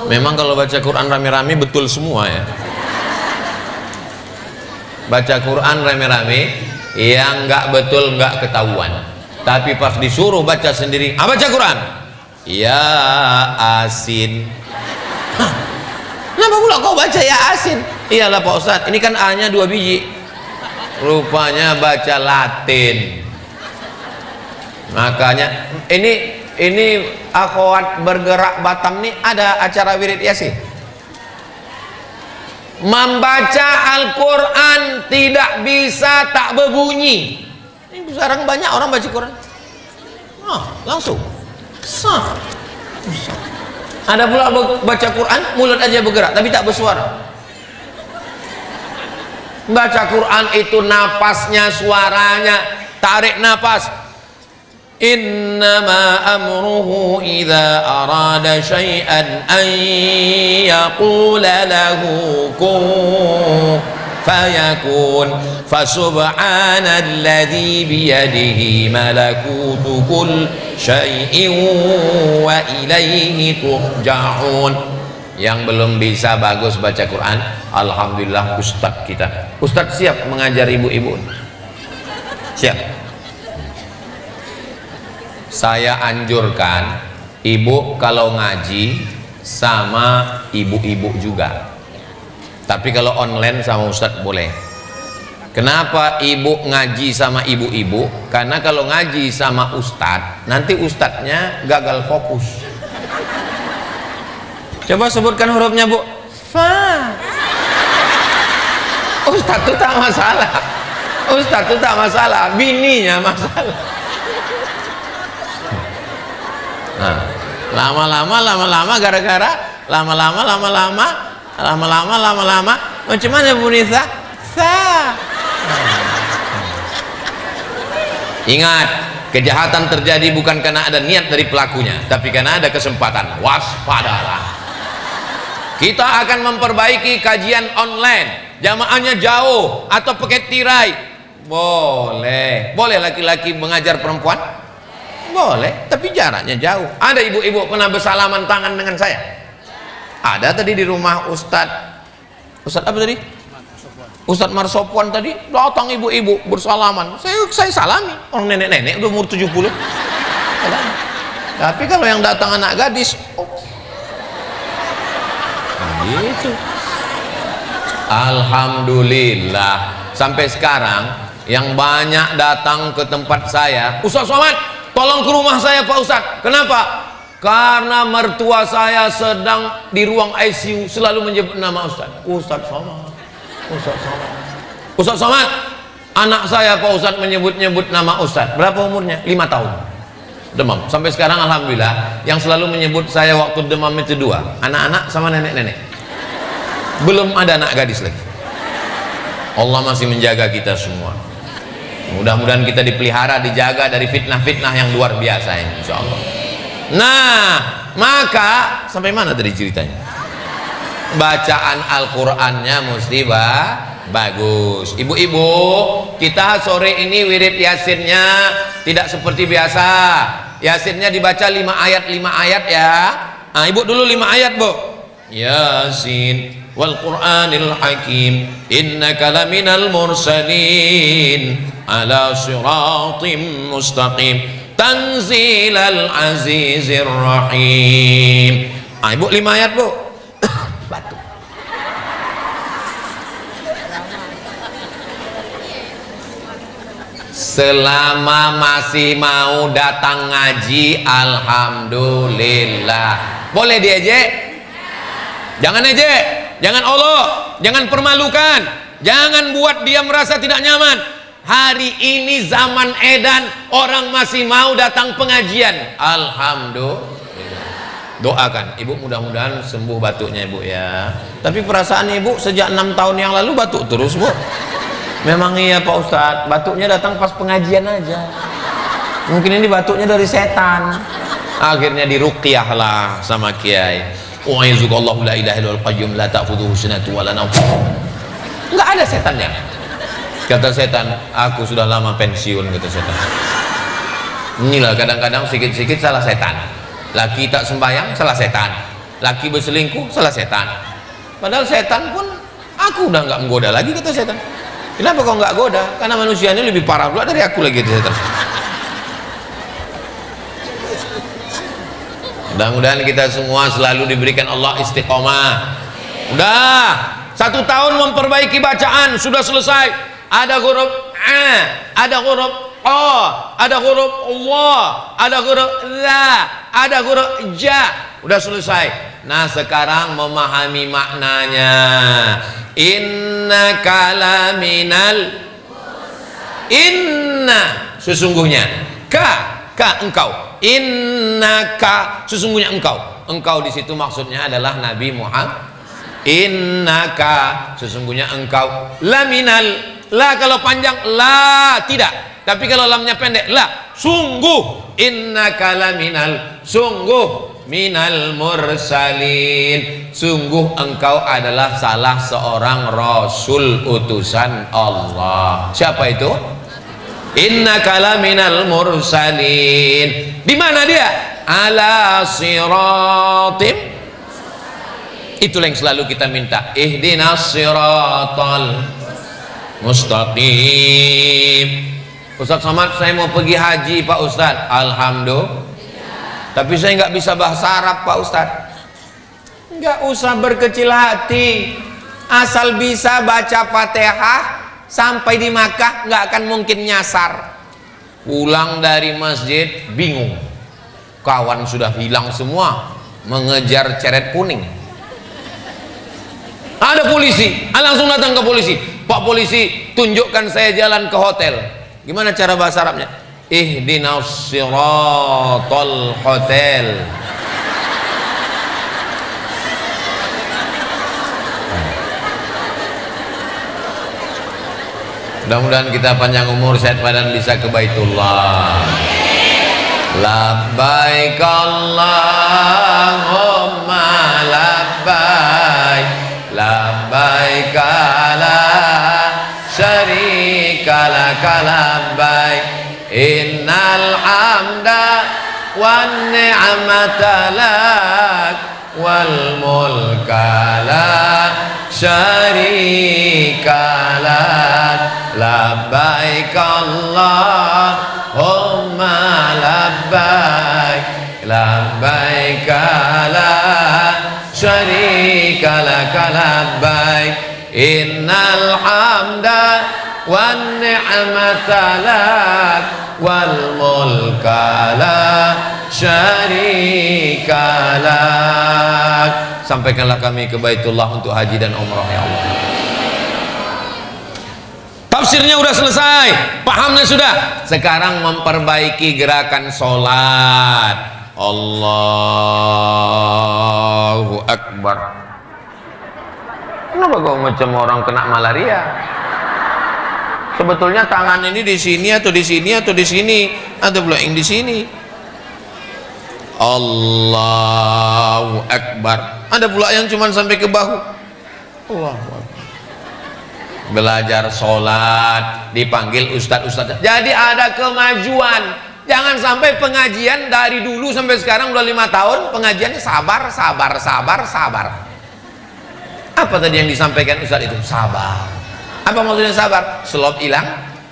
Memang kalau baca Quran rame-rame betul semua ya. Baca Quran rame-rame, yang nggak betul nggak ketahuan. Tapi pas disuruh baca sendiri, baca Quran, ya asin. Kenapa pula kau baca ya asin? Iyalah Pak Ustadz, ini kan A-nya 2 biji. Rupanya baca Latin. Makanya ini akhwat bergerak Batam nih ada acara wirid Yasin. Membaca Al-Quran tidak bisa tak berbunyi. Ini sekarang banyak orang baca Quran. Langsung. Ada pula baca Quran, mulut aja bergerak tapi tak bersuara. Baca Quran itu napasnya, suaranya, tarik napas. Innama amruhu idza arada syai'an an yaqula lahu kun fayakun. Fasubhanalladzi biyadihi malakutu kull syai'in wa ilaihi turja'un. Yang belum bisa bagus baca Quran, alhamdulillah ustadz kita. Ustadz siap mengajar ibu-ibu. Siap. Saya anjurkan ibu kalau ngaji sama ibu-ibu juga. Tapi kalau online sama ustadz boleh. Kenapa ibu ngaji sama ibu-ibu? Karena kalau ngaji sama ustadz, nanti ustadznya gagal fokus. Coba sebutkan hurufnya Bu. Fa. Ustadz itu tak masalah. Ustadz itu tak masalah, bininya masalah. Nah, lama-lama gara-gara lama-lama macam mana Bu Nisa? Sa. Ingat, kejahatan terjadi bukan karena ada niat dari pelakunya, tapi karena ada kesempatan. Waspadalah. Kita akan memperbaiki kajian online, jamaahnya jauh atau pakai tirai. Boleh laki-laki mengajar perempuan? Boleh, tapi jaraknya jauh. Ada ibu-ibu pernah bersalaman tangan dengan saya? Ada tadi di rumah Ustadz apa tadi? Ustadz Marsopwan tadi datang ibu-ibu bersalaman. Saya salami, orang nenek-nenek udah umur 70. Tapi kalau yang datang anak gadis, Gitu. Alhamdulillah sampai sekarang yang banyak datang ke tempat saya, Ustaz Somad, tolong ke rumah saya Pak Ustaz. Kenapa? Karena mertua saya sedang di ruang ICU, selalu menyebut nama Ustaz. Ustaz Somad, Ustaz Somad, Ustaz Somad. Anak saya Pak Ustaz menyebut-nyebut nama Ustaz. Berapa umurnya? 5 tahun. Demam. Sampai sekarang alhamdulillah yang selalu menyebut saya waktu demam itu 2, anak-anak sama nenek-nenek. Belum ada anak gadis lagi. Allah masih menjaga kita semua. Mudah-mudahan kita dipelihara, dijaga dari fitnah-fitnah yang luar biasa ini, insya Allah. Nah, maka sampai mana tadi ceritanya? Bacaan Al-Qur'annya mesti bagus. Ibu-ibu, kita sore ini wirid Yasinnya tidak seperti biasa. Yasinnya dibaca 5 ayat ya. Nah, ibu dulu 5 ayat, Bu. Yasin wal Qur'anil Hakim innaka laminal mursalin ala siratim mustaqim tanzilal azizir rahim. Ah, ibu 5 ayat, Bu. Batuk. Selama masih mau datang ngaji, alhamdulillah. Boleh diejek? Jangan ejek, jangan Allah, jangan permalukan, jangan buat dia merasa tidak nyaman. Hari ini zaman edan, orang masih mau datang pengajian. Alhamdulillah. Doakan ibu, mudah-mudahan sembuh batuknya ibu ya. Tapi perasaan ibu sejak 6 tahun yang lalu batuk terus, Bu. Memang iya Pak Ustadz, batuknya datang pas pengajian aja. Mungkin ini batuknya dari setan. Akhirnya diruqyah lah sama kiai. Wa'idzukallahu la ilaha illal qayyum la ta'khudhuhu sinatun wa la nawm. Enggak ada setannya. Kata setan, aku sudah lama pensiun, kata setan. Inilah kadang-kadang sikit-sikit salah setan. Laki tak sembahyang, salah setan. Laki berselingkuh, salah setan. Padahal setan pun aku udah nggak menggoda lagi, kata setan. Kenapa kau nggak goda? Karena manusia ini lebih parah pula dari aku lagi, kata setan. Mudah-mudahan kita semua selalu diberikan Allah istiqomah. Udah 1 tahun memperbaiki bacaan, sudah selesai. Ada huruf A, ada huruf O, ada huruf Allah, ada huruf La, ada huruf Ja. Udah selesai. Nah sekarang memahami maknanya. Inna kalaminal, inna sesungguhnya, ka engkau, innaka sesungguhnya engkau di situ maksudnya adalah Nabi Muhammad. Innaka sesungguhnya engkau, laminal, la kalau panjang la tidak, tapi kalau lamnya pendek la, sungguh, innaka laminal, sungguh, minal mursalin, sungguh engkau adalah salah seorang rasul utusan Allah. Siapa itu? Innaka laminal mursalin. Di mana dia? Ala siratim. Itulah yang selalu kita minta. Ihdinas siratal mustaqim. Ustaz Somad, saya mau pergi haji Pak Ustaz. Alhamdulillah. Tapi saya nggak bisa bahasa Arab Pak Ustaz. Nggak usah berkecil hati. Asal bisa baca Fatihah sampai di Makkah nggak akan mungkin nyasar. Pulang dari masjid bingung. Kawan sudah hilang semua, mengejar ceret kuning. Ada polisi, langsung datang ke polisi. Pak polisi, tunjukkan saya jalan ke hotel. Gimana cara bahasa Arabnya? Ihdinas siratal hotel. Mudah-mudahan kita panjang umur, sehat badan, bisa ke Baitullah. Labbaik Allahumma labbaik, labbaik la syarika laka labbaik, innal hamda wan ni'mata lak wal mulka la syarika lak, labbaik Allahumma labbaik, labbaik la syarika laka labbaik innal hamda wan ni'mata lak wal mulka la syarika lak. Sampaikanlah kami ke Baitullah untuk haji dan umrah ya Allah. Tafsirnya udah selesai, pahamnya sudah. Sekarang memperbaiki gerakan sholat. Allahu Akbar. Kenapa kau macam orang kena malaria? Sebetulnya tangan ini di sini atau di sini atau di sini, ada pula yang di sini. Allahu Akbar. Ada pula yang cuma sampai ke bahu. Allahu Akbar. Belajar sholat dipanggil ustadz. Jadi ada kemajuan. Jangan sampai pengajian dari dulu sampai sekarang udah 5 tahun pengajiannya sabar. Apa tadi yang disampaikan ustadz itu? Sabar. Apa maksudnya sabar? Selop hilang,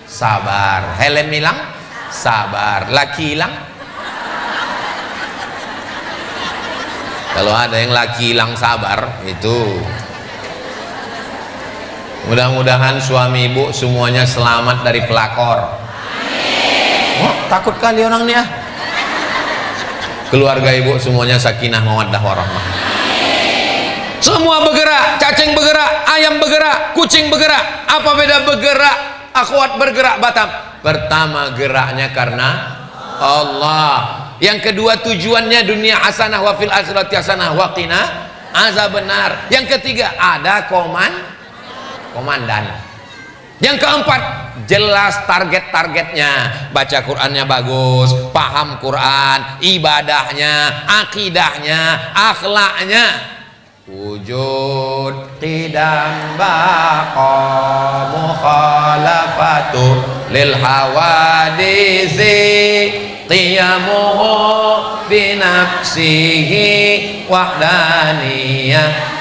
sabar. Helm hilang, sabar. Laki hilang. Kalau ada yang laki hilang sabar, itu mudah-mudahan suami ibu semuanya selamat dari pelakor. Oh, takut kali orang nih ya. Keluarga ibu semuanya sakinah mawaddah warahmah. Semua bergerak, cacing bergerak, ayam bergerak, kucing bergerak. Apa beda bergerak? Akhwat bergerak Batam. Pertama geraknya karena Allah. Yang kedua tujuannya dunia hasanah wa fil akhirati hasanah wa qina azabannar. Yang ketiga ada komandan. Yang keempat jelas target-targetnya, baca Qurannya bagus, paham Quran, ibadahnya, akidahnya, akhlaknya. Wujud qidam baqa mukhalafatu lil hawadisi qiyamuhu binafsihi wahdaniyah.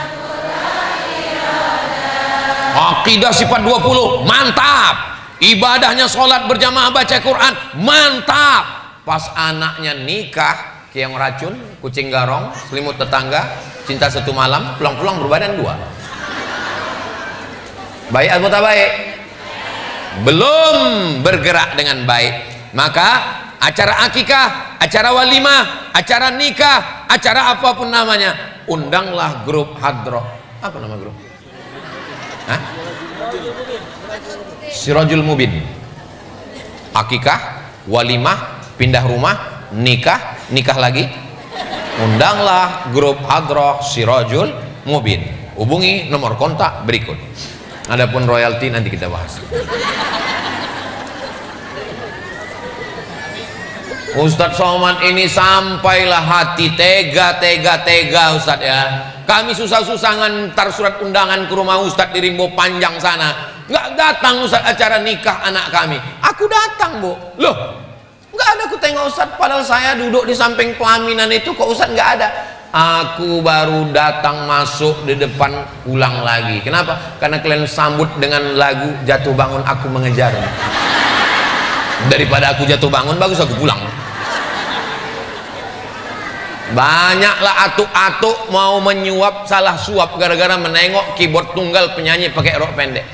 Akidah sifat 20 mantap, ibadahnya sholat berjamaah baca Quran mantap. Pas anaknya nikah kiang racun, kucing garong, selimut tetangga, cinta satu malam, pulang-pulang berbadan 2. Baik atau tak baik? Belum bergerak dengan baik. Maka acara akikah, acara walimah, acara nikah, acara apapun namanya, undanglah grup hadroh. Apa nama grup? Hah? Sirajul Mubin. Akikah, walimah, pindah rumah, nikah, nikah lagi. Undanglah grup hadroh Sirajul Mubin. Hubungi nomor kontak berikut. Adapun royalti nanti kita bahas. Ustadz Somad ini sampailah hati tega Ustadz ya. Kami susah-susah ngantar surat undangan ke rumah Ustadz di Rimbo Panjang sana. Nggak datang Ustadz acara nikah anak kami. Aku datang bu. Loh, nggak ada aku tengok Ustadz. Padahal saya duduk di samping pelaminan itu kok Ustadz nggak ada. Aku baru datang masuk di depan pulang lagi. Kenapa? Karena kalian sambut dengan lagu Jatuh Bangun Aku Mengejar. Daripada aku jatuh bangun bagus aku pulang. Banyaklah atuk-atuk mau menyuap salah suap gara-gara menengok keyboard tunggal penyanyi pakai rok pendek.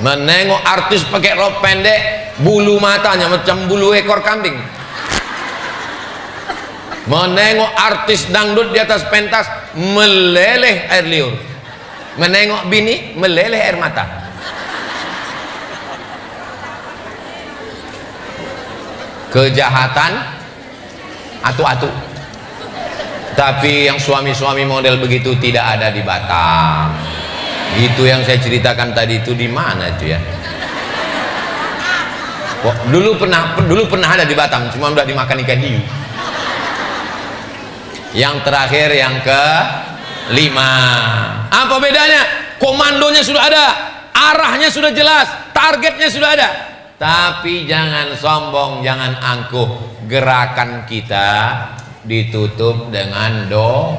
Menengok artis pakai rok pendek, bulu matanya macam bulu ekor kambing. Menengok artis dangdut di atas pentas meleleh air liur. Menengok bini meleleh air mata. Kejahatan atu-atu. Tapi yang suami-suami model begitu tidak ada di Batam. Itu yang saya ceritakan tadi itu di mana itu ya? Kok dulu pernah ada di Batam, cuma udah dimakan ikan hiu. Yang terakhir yang ke-5. Apa bedanya? Komandonya sudah ada, arahnya sudah jelas, targetnya sudah ada. Tapi jangan sombong, jangan angkuh. Gerakan kita ditutup dengan doa.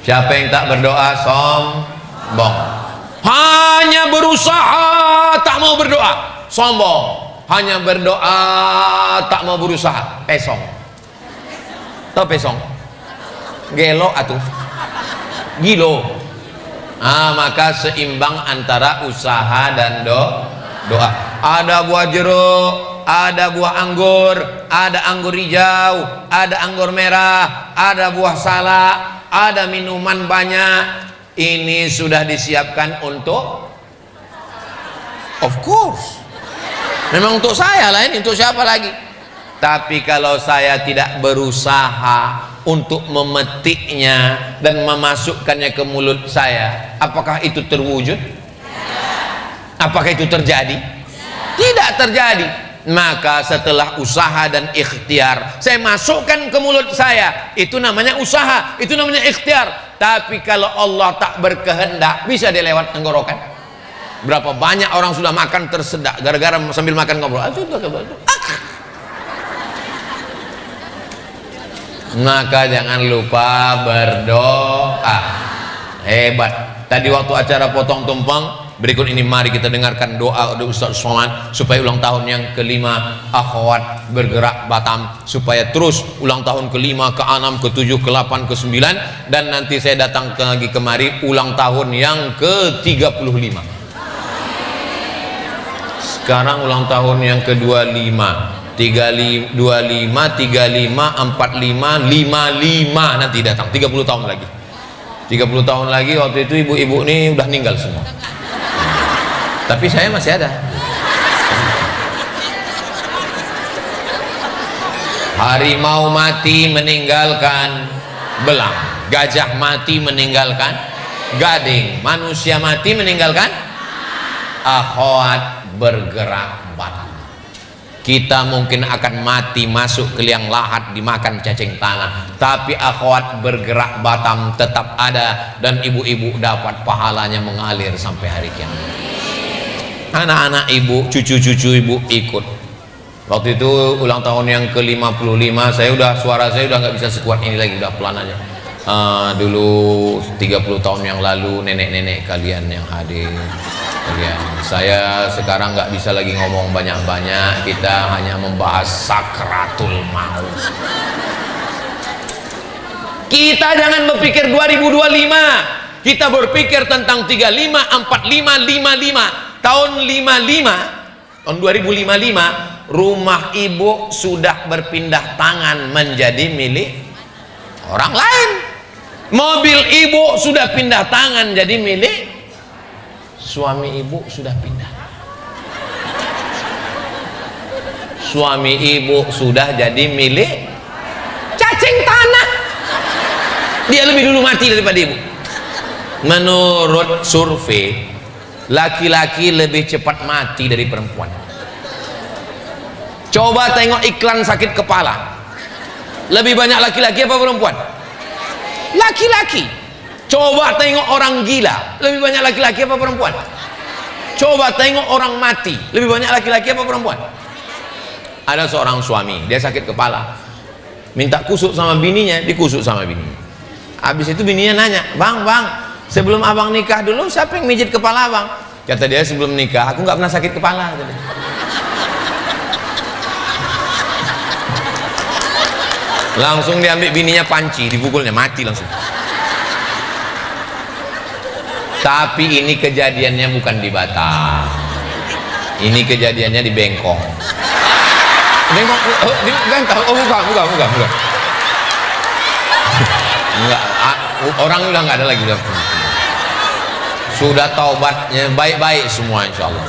Siapa yang tak berdoa sombong. Hanya berusaha tak mau berdoa sombong. Hanya berdoa tak mau berusaha pesong. Tahu pesong? Gelo atuh. Gilo. Maka seimbang antara usaha dan doa. Ada buah jeruk, ada buah anggur, ada anggur hijau, ada anggur merah, ada buah salak, ada minuman banyak. Ini sudah disiapkan untuk, of course, memang untuk saya lah ini, untuk siapa lagi? Tapi kalau saya tidak berusaha untuk memetiknya dan memasukkannya ke mulut saya, apakah itu terwujud? Apakah itu terjadi? Tidak terjadi. Maka setelah usaha dan ikhtiar saya masukkan ke mulut saya, itu namanya usaha, itu namanya ikhtiar. Tapi kalau Allah tak berkehendak, bisa dilewat tenggorokan. Berapa banyak orang sudah makan tersedak gara-gara sambil makan ngobrol. Maka jangan lupa berdoa. Hebat. Tadi waktu acara potong tumpeng, berikut ini mari kita dengarkan doa dari Ustaz Somad supaya ulang tahun yang kelima akhwat bergerak Batam, supaya terus ulang tahun kelima, ke-6, ke-7, ke-8, ke-9, dan nanti saya datang lagi kemari ulang tahun yang ke-35. Sekarang ulang tahun yang ke-25, 25, 35, 45, 45, 55 nanti datang 30 tahun lagi. 30 tahun lagi, waktu itu ibu-ibu ini udah meninggal semua. Tapi saya masih ada. Harimau mati meninggalkan belang, gajah mati meninggalkan gading, manusia mati meninggalkan akhwat bergerak Batam. Kita mungkin akan mati masuk ke liang lahat dimakan cacing tanah, tapi akhwat bergerak Batam tetap ada, dan ibu-ibu dapat pahalanya mengalir sampai hari kiamat. Anak-anak ibu, cucu-cucu ibu ikut. Waktu itu ulang tahun yang ke-55, suara saya udah nggak bisa sekuat ini lagi, udah pelan aja. Dulu 30 tahun yang lalu nenek-nenek kalian yang hadir, saya sekarang nggak bisa lagi ngomong banyak-banyak, kita hanya membahas sakratul maut. Kita jangan berpikir 2025, kita berpikir tentang 35, 45, 55. Tahun 55, tahun 2055, rumah ibu sudah berpindah tangan menjadi milik orang lain. Mobil ibu sudah pindah tangan jadi milik suami ibu, sudah pindah. Suami ibu sudah jadi milik cacing tanah. Dia lebih dulu mati daripada ibu. Menurut survei, laki-laki lebih cepat mati dari perempuan. Coba tengok iklan sakit kepala, lebih banyak laki-laki apa perempuan? Laki-laki. Coba tengok orang gila, lebih banyak laki-laki apa perempuan? Coba tengok orang mati, lebih banyak laki-laki apa perempuan? Ada seorang suami, dia sakit kepala, minta kusuk sama bininya, dikusuk sama bininya. Habis itu bininya nanya, bang, sebelum abang nikah dulu siapa yang mijit kepala abang? Kata dia, sebelum nikah aku nggak pernah sakit kepala. Langsung diambil bininya panci, dipukulnya, mati langsung. Tapi ini kejadiannya bukan di Batam, ini kejadiannya di Bengkong. Bengkong, bukan. Enggak, orang udah nggak ada lagi, sudah taubatnya baik-baik semua insya Allah.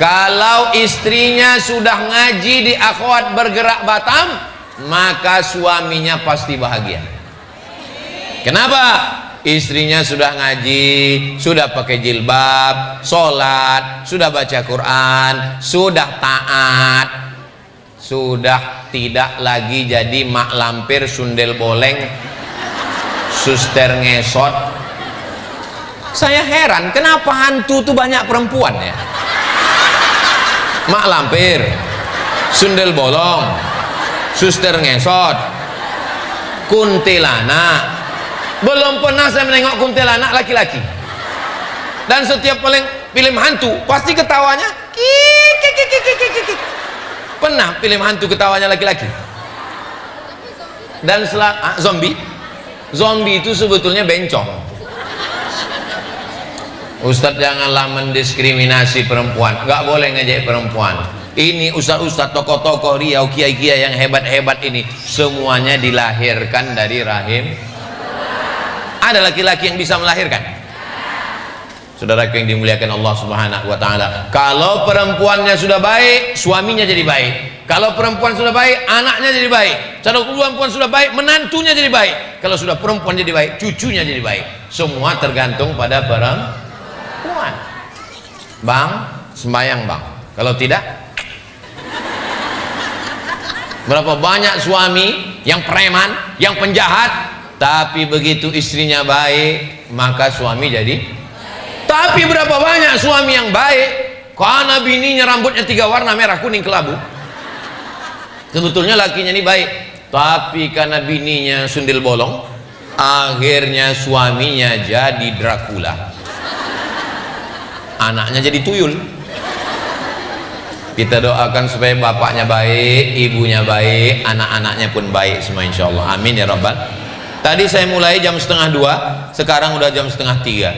Kalau istrinya sudah ngaji di akhwat bergerak Batam, maka suaminya pasti bahagia. Kenapa? Istrinya sudah ngaji, sudah pakai jilbab, sholat, sudah baca Quran, sudah taat, sudah tidak lagi jadi mak lampir, sundel boleng, suster ngesot. Saya heran kenapa hantu tuh banyak perempuan ya. Mak lampir, sundel bolong, suster ngesot, kuntilanak. Belum pernah saya menengok kuntilanak laki-laki. Dan setiap film hantu pasti ketawanya kik. Pernah film hantu ketawanya laki-laki? Dan zombie itu sebetulnya bencong. Ustadz janganlah mendiskriminasi perempuan, nggak boleh ngejek perempuan. Ini ustadz-ustadz, tokoh-tokoh Riau, kiai-kiai yang hebat-hebat ini semuanya dilahirkan dari rahim. Ada laki-laki yang bisa melahirkan? Saudaraku yang dimuliakan Allah Subhanahu wa taala, kalau perempuannya sudah baik, suaminya jadi baik. Kalau perempuan sudah baik, anaknya jadi baik. Kalau perempuan sudah baik, menantunya jadi baik. Kalau sudah perempuan jadi baik, cucunya jadi baik. Semua tergantung pada perempuan. Bang, sembahyang bang. Kalau tidak, berapa banyak suami yang preman, yang penjahat, tapi begitu istrinya baik, maka suami jadi. Tapi berapa banyak suami yang baik, karena bininya rambutnya 3 warna, merah, kuning, kelabu. Sebetulnya lakinya ini baik, tapi karena bininya sundil bolong, akhirnya suaminya jadi Dracula, anaknya jadi tuyul. Kita doakan supaya bapaknya baik, ibunya baik, anak-anaknya pun baik semua insyaallah. Amin ya rabbal. Tadi saya mulai jam 1:30, sekarang udah jam 2:30.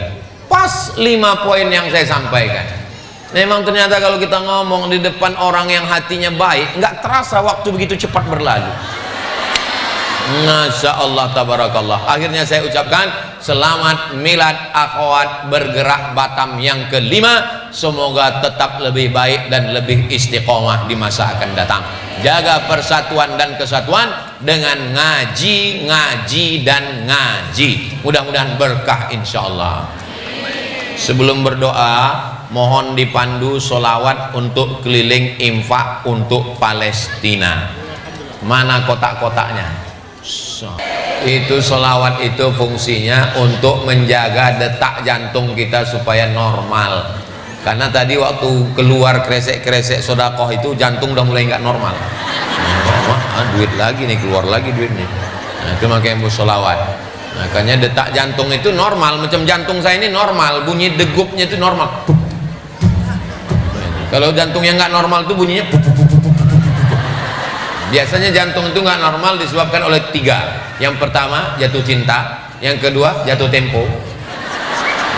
Pas 5 poin yang saya sampaikan. Memang ternyata kalau kita ngomong di depan orang yang hatinya baik, nggak terasa waktu begitu cepat berlalu. Masya Allah tabarakallah. Akhirnya saya ucapkan selamat milad akhwat bergerak Batam yang ke-5. Semoga tetap lebih baik dan lebih istiqomah di masa akan datang. Jaga persatuan dan kesatuan dengan ngaji, ngaji dan ngaji. Mudah-mudahan berkah insya Allah. Sebelum berdoa, mohon dipandu solawat untuk keliling infak untuk Palestina. Mana kotak-kotaknya? Itu solawat itu fungsinya untuk menjaga detak jantung kita supaya normal. Karena tadi waktu keluar kresek-kresek sodakoh itu jantung udah mulai nggak normal. Duit lagi nih, keluar lagi duitnya. Nah, itu makanya solawat. Makanya detak jantung itu normal, macam jantung saya ini normal, bunyi degupnya itu normal. Kalau jantung yang nggak normal itu bunyinya. Biasanya jantung itu nggak normal disebabkan oleh 3. Yang pertama jatuh cinta, yang kedua jatuh tempo,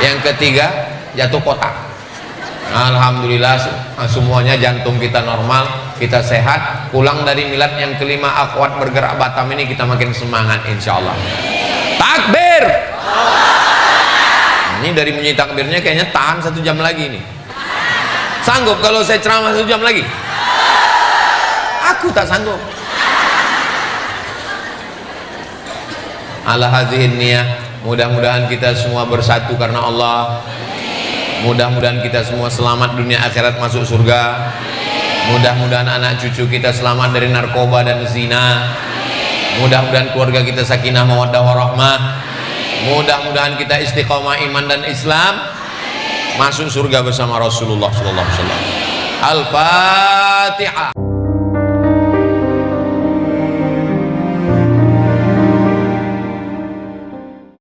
yang ketiga jatuh kotak. Alhamdulillah semuanya jantung kita normal, kita sehat. Pulang dari milad yang ke-5 akhwat bergerak Batam ini kita makin semangat insyaallah. Takbir. Ini dari bunyi takbirnya kayaknya tahan 1 jam lagi nih. Sanggup kalau saya ceramah 1 jam lagi? Aku tak sanggup. Ala hadhihin niyah, mudah-mudahan kita semua bersatu karena Allah. Mudah-mudahan kita semua selamat dunia akhirat masuk surga. Mudah-mudahan anak cucu kita selamat dari narkoba dan zina. Mudah-mudahan keluarga kita sakinah mawaddah warahmah. Mudah-mudahan kita istiqomah iman dan Islam, masuk surga bersama Rasulullah sallallahu alaihi wasallam. Al-Fatihah.